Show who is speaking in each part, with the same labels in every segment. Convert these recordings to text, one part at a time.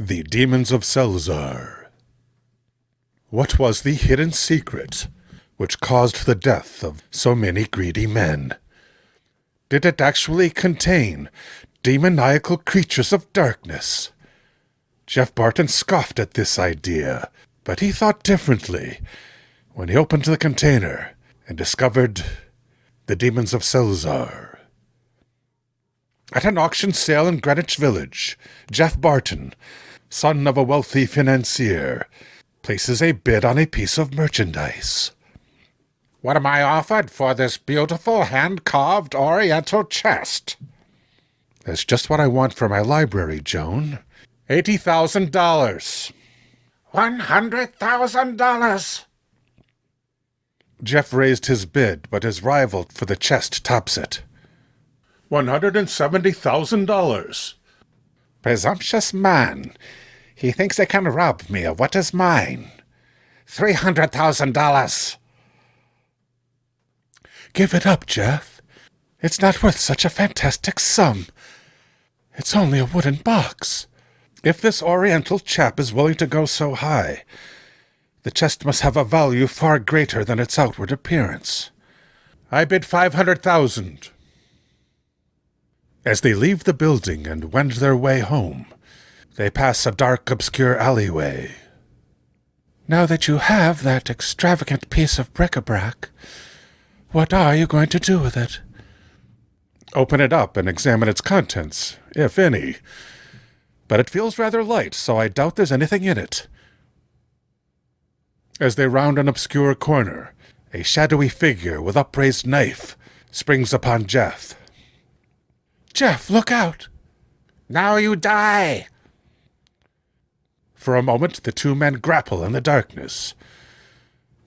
Speaker 1: The Demons of Selzar. What was the hidden secret which caused the death of so many greedy men? Did it actually contain demoniacal creatures of darkness? Jeff Barton scoffed at this idea, but he thought differently when he opened the container and discovered the Demons of Selzar. At an auction sale in Greenwich Village, Jeff Barton, son of a wealthy financier, places a bid on a piece of merchandise.
Speaker 2: "What am I offered for this beautiful hand-carved oriental chest?"
Speaker 1: "That's just what I want for my library, Joan.
Speaker 2: $80,000. $100,000.
Speaker 1: Jeff raised his bid, but his rival for the chest tops it. $170,000.
Speaker 2: Presumptuous man. He thinks he can rob me of what is mine. $300,000.
Speaker 1: Give it up, Jeff. It's not worth such a fantastic sum. It's only a wooden box. If this Oriental chap is willing to go so high, the chest must have a value far greater than its outward appearance. I bid $500,000. As they leave the building and wend their way home, they pass a dark, obscure alleyway. Now that you have that extravagant piece of bric-a-brac, what are you going to do with it? Open it up and examine its contents, if any. But it feels rather light, so I doubt there's anything in it. As they round an obscure corner, a shadowy figure with upraised knife springs upon Jeff. "Jeff, look out!"
Speaker 2: "Now you die!"
Speaker 1: For a moment, the two men grapple in the darkness.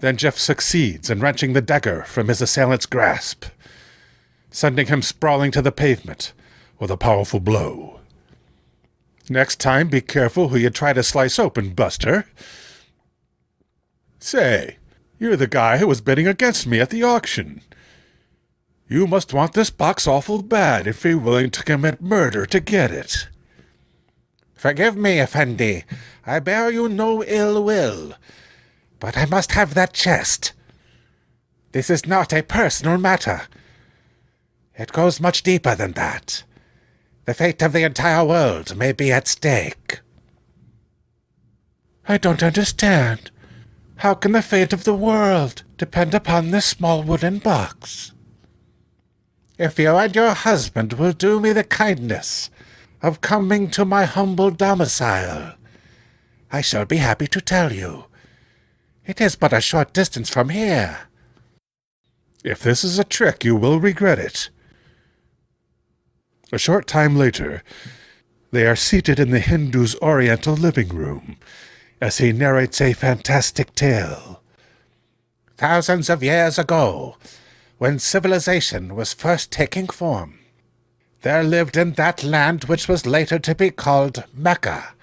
Speaker 1: Then Jeff succeeds in wrenching the dagger from his assailant's grasp, sending him sprawling to the pavement with a powerful blow. "Next time, be careful who you try to slice open, Buster." "Say, you're the guy who was bidding against me at the auction. You must want this box awful bad if you're willing to commit murder to get it."
Speaker 2: "Forgive me, Effendi. I bear you no ill will. But I must have that chest. This is not a personal matter. It goes much deeper than that. The fate of the entire world may be at stake."
Speaker 1: "I don't understand. How can the fate of the world depend upon this small wooden box?"
Speaker 2: "If you and your husband will do me the kindness of coming to my humble domicile, I shall be happy to tell you. It is but a short distance from here."
Speaker 1: "If this is a trick, you will regret it." A short time later, they are seated in the Hindu's Oriental living room as he narrates a fantastic tale.
Speaker 2: "Thousands of years ago, when civilization was first taking form, there lived in that land which was later to be called Mecca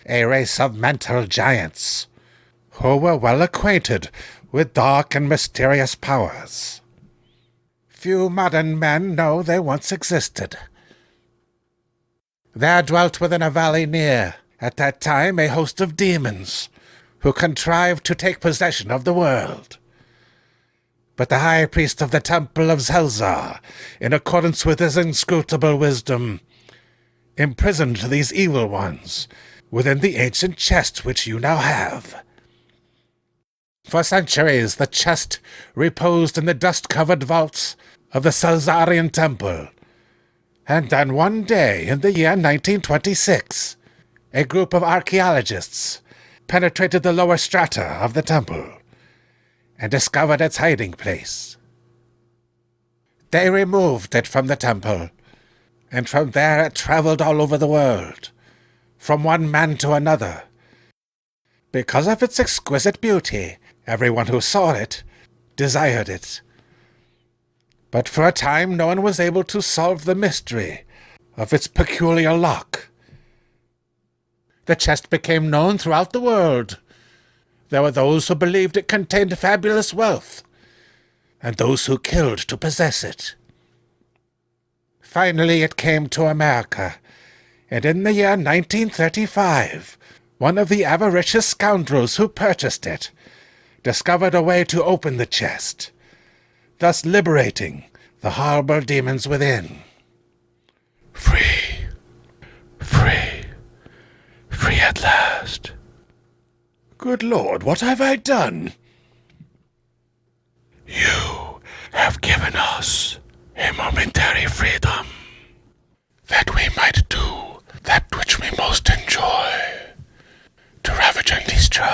Speaker 2: a race of mental giants who were well acquainted with dark and mysterious powers. Few modern men know they once existed. There dwelt within a valley near, at that time, a host of demons who contrived to take possession of the world. But the high priest of the temple of Selzar, in accordance with his inscrutable wisdom, imprisoned these evil ones within the ancient chest which you now have. For centuries the chest reposed in the dust-covered vaults of the Selzarian temple, and then one day in the year 1926, a group of archaeologists penetrated the lower strata of the temple and discovered its hiding place. They removed it from the temple, and from there it traveled all over the world, from one man to another. Because of its exquisite beauty, everyone who saw it desired it. But for a time no one was able to solve the mystery of its peculiar lock. The chest became known throughout the world. There were those who believed it contained fabulous wealth, and those who killed to possess it. Finally it came to America, and in the year 1935, one of the avaricious scoundrels who purchased it discovered a way to open the chest, thus liberating the horrible demons within.
Speaker 1: Free. Free. Free at last. Good Lord, what have I done? You have given us a momentary freedom, that we might do that which we most enjoy, to ravage and destroy.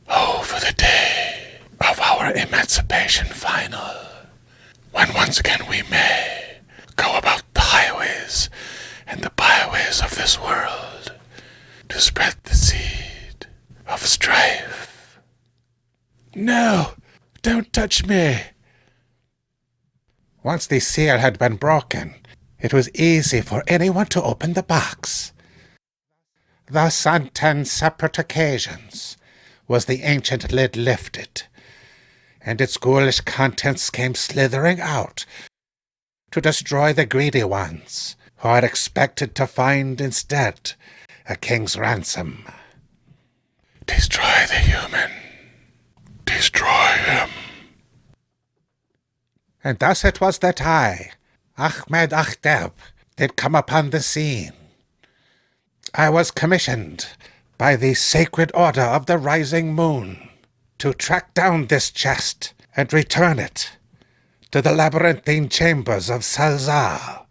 Speaker 1: Oh, for the day of our emancipation final, when once again we may go about the highways and the byways of this world to spread the seed of strife. No, don't touch me.
Speaker 2: Once the seal had been broken, it was easy for anyone to open the box. Thus, on 10 separate occasions, was the ancient lid lifted, and its ghoulish contents came slithering out to destroy the greedy ones, who had expected to find instead a king's ransom.
Speaker 1: Destroy the human. Destroy him.
Speaker 2: And thus it was that I, Ahmed Akhdeb, did come upon the scene. I was commissioned by the Sacred Order of the Rising Moon to track down this chest and return it to the labyrinthine chambers of Selzar.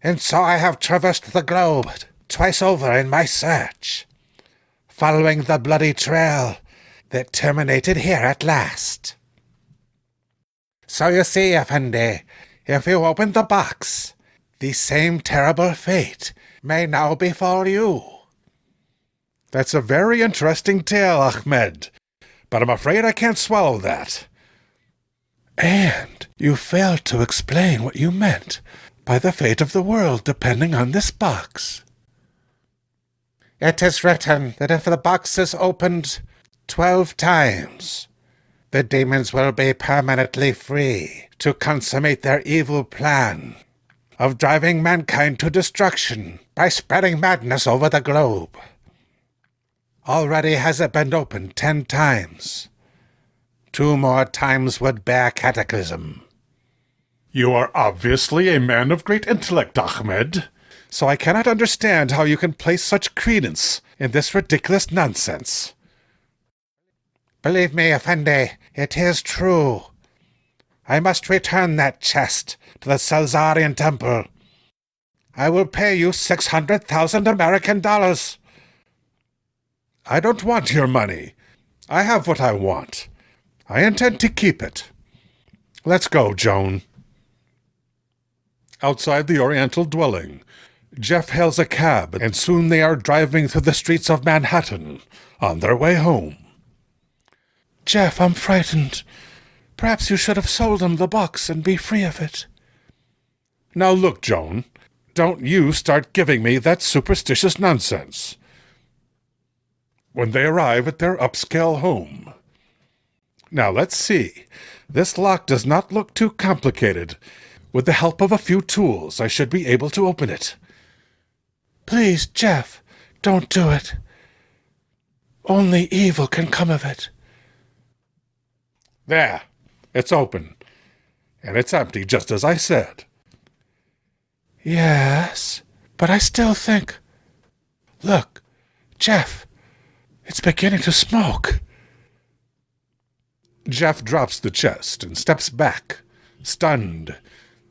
Speaker 2: And so I have traversed the globe twice over in my search, following the bloody trail that terminated here at last. So you see, Effendi, if you open the box, the same terrible fate may now befall you.
Speaker 1: That's a very interesting tale, Ahmed, but I'm afraid I can't swallow that. And you failed to explain what you meant by the fate of the world depending on this box.
Speaker 2: It is written that if the box is opened 12 times, the demons will be permanently free to consummate their evil plan of driving mankind to destruction by spreading madness over the globe. Already has it been opened 10 times. 2 more times would bear cataclysm.
Speaker 1: You are obviously a man of great intellect, Ahmed, so I cannot understand how you can place such credence in this ridiculous nonsense.
Speaker 2: Believe me, Effendi, it is true. I must return that chest to the Selzarian temple. I will pay you 600,000 American dollars.
Speaker 1: I don't want your money. I have what I want. I intend to keep it. Let's go, Joan. Outside the Oriental dwelling, Jeff hails a cab, and soon they are driving through the streets of Manhattan on their way home.
Speaker 2: Jeff, I'm frightened. Perhaps you should have sold him the box and be free of it.
Speaker 1: Now look, Joan, don't you start giving me that superstitious nonsense. When they arrive at their upscale home. Now let's see. This lock does not look too complicated. With the help of a few tools, I should be able to open it.
Speaker 2: Please, Jeff, don't do it. Only evil can come of it.
Speaker 1: There, it's open. And it's empty, just as I said.
Speaker 2: Yes, but I still think... Look, Jeff, it's beginning to smoke.
Speaker 1: Jeff drops the chest and steps back, stunned,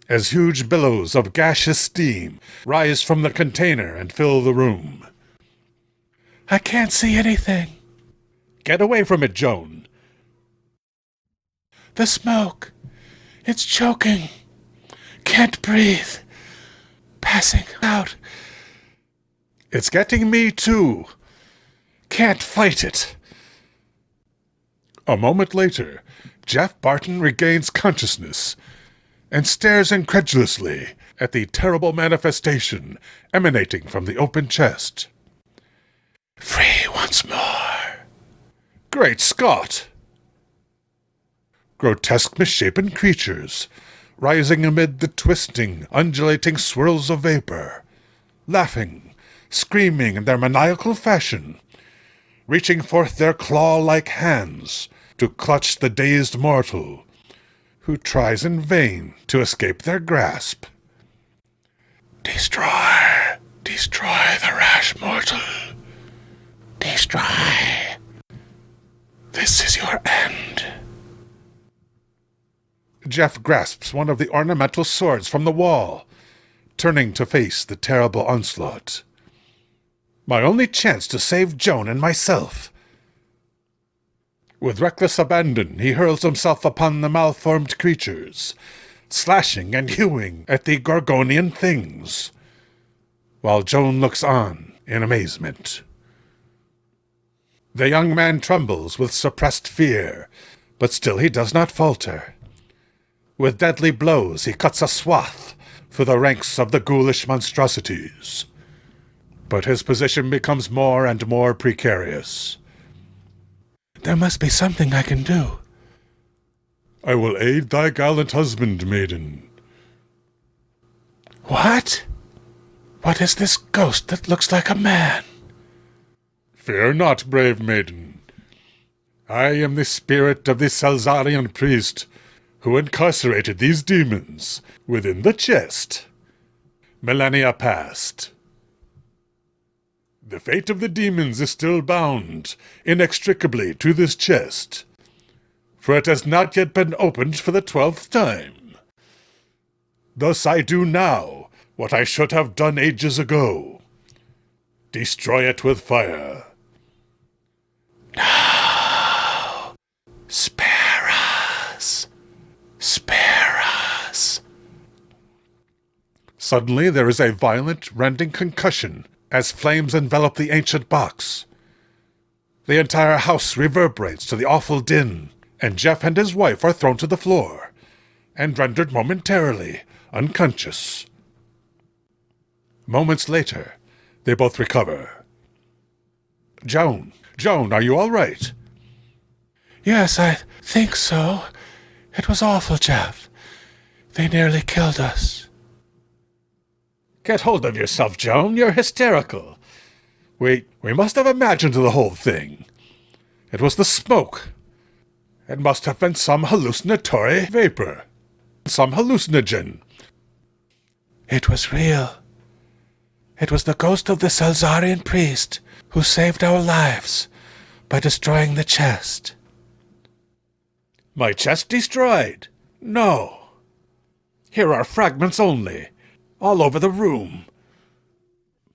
Speaker 1: as huge billows of gaseous steam rise from the container and fill the room.
Speaker 2: I can't see anything.
Speaker 1: Get away from it, Joan.
Speaker 2: The smoke. It's choking. Can't breathe. Passing out.
Speaker 1: It's getting me, too. Can't fight it. A moment later, Jeff Barton regains consciousness and stares incredulously at the terrible manifestation emanating from the open chest.
Speaker 2: Free once more.
Speaker 1: Great Scott! Grotesque, misshapen creatures, rising amid the twisting, undulating swirls of vapor, laughing, screaming in their maniacal fashion, reaching forth their claw-like hands to clutch the dazed mortal, who tries in vain to escape their grasp. Destroy! Destroy the rash mortal! Destroy! This is your end. Jeff grasps one of the ornamental swords from the wall, turning to face the terrible onslaught. My only chance to save Joan and myself. With reckless abandon, he hurls himself upon the malformed creatures, slashing and hewing at the Gorgonian things, while Joan looks on in amazement. The young man trembles with suppressed fear, but still he does not falter. With deadly blows he cuts a swath through the ranks of the ghoulish monstrosities. But his position becomes more and more precarious.
Speaker 2: There must be something I can do.
Speaker 1: I will aid thy gallant husband, maiden.
Speaker 2: What? What is this ghost that looks like a man?
Speaker 1: Fear not, brave maiden. I am the spirit of the Selzarian priest who incarcerated these demons within the chest, millennia past. The fate of the demons is still bound inextricably to this chest, for it has not yet been opened for the 12th time. Thus I do now what I should have done ages ago. Destroy it with fire.
Speaker 2: No! Spare us! Spare us!
Speaker 1: Suddenly there is a violent, rending concussion as flames envelop the ancient box. The entire house reverberates to the awful din, and Jeff and his wife are thrown to the floor, and rendered momentarily unconscious. Moments later, they both recover. Joan, are you all right?
Speaker 2: Yes, I think so. It was awful, Jeff. They nearly killed us.
Speaker 1: Get hold of yourself, Joan. You're hysterical. We must have imagined the whole thing. It was the smoke. It must have been some hallucinatory vapor. Some hallucinogen.
Speaker 2: It was real. It was the ghost of the Selzarian priest who saved our lives by destroying the chest.
Speaker 1: My chest destroyed? No. Here are fragments only, all over the room.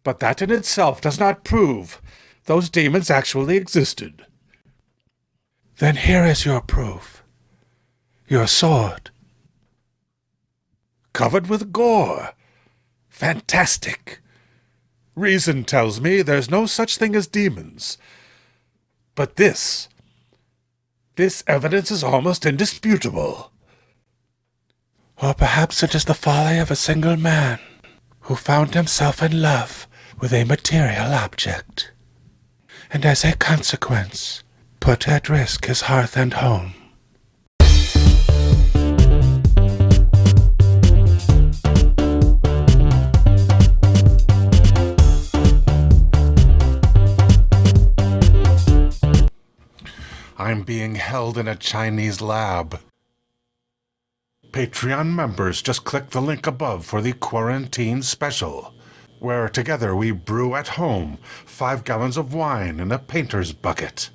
Speaker 1: But that in itself does not prove those demons actually existed.
Speaker 2: Then here is your proof. Your sword.
Speaker 1: Covered with gore. Fantastic. Reason tells me there's no such thing as demons. But this evidence is almost indisputable.
Speaker 2: Or perhaps it is the folly of a single man who found himself in love with a material object, and as a consequence put at risk his hearth and home.
Speaker 1: I'm being held in a Chinese lab. Patreon members just click the link above for the Quarantine Special, where together we brew at home 5 gallons of wine in a painter's bucket.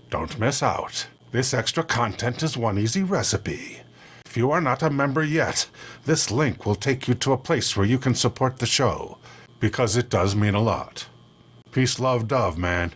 Speaker 1: Don't miss out. This extra content is one easy recipe. If you are not a member yet, this link will take you to a place where you can support the show, because it does mean a lot. Peace, love, dove, man.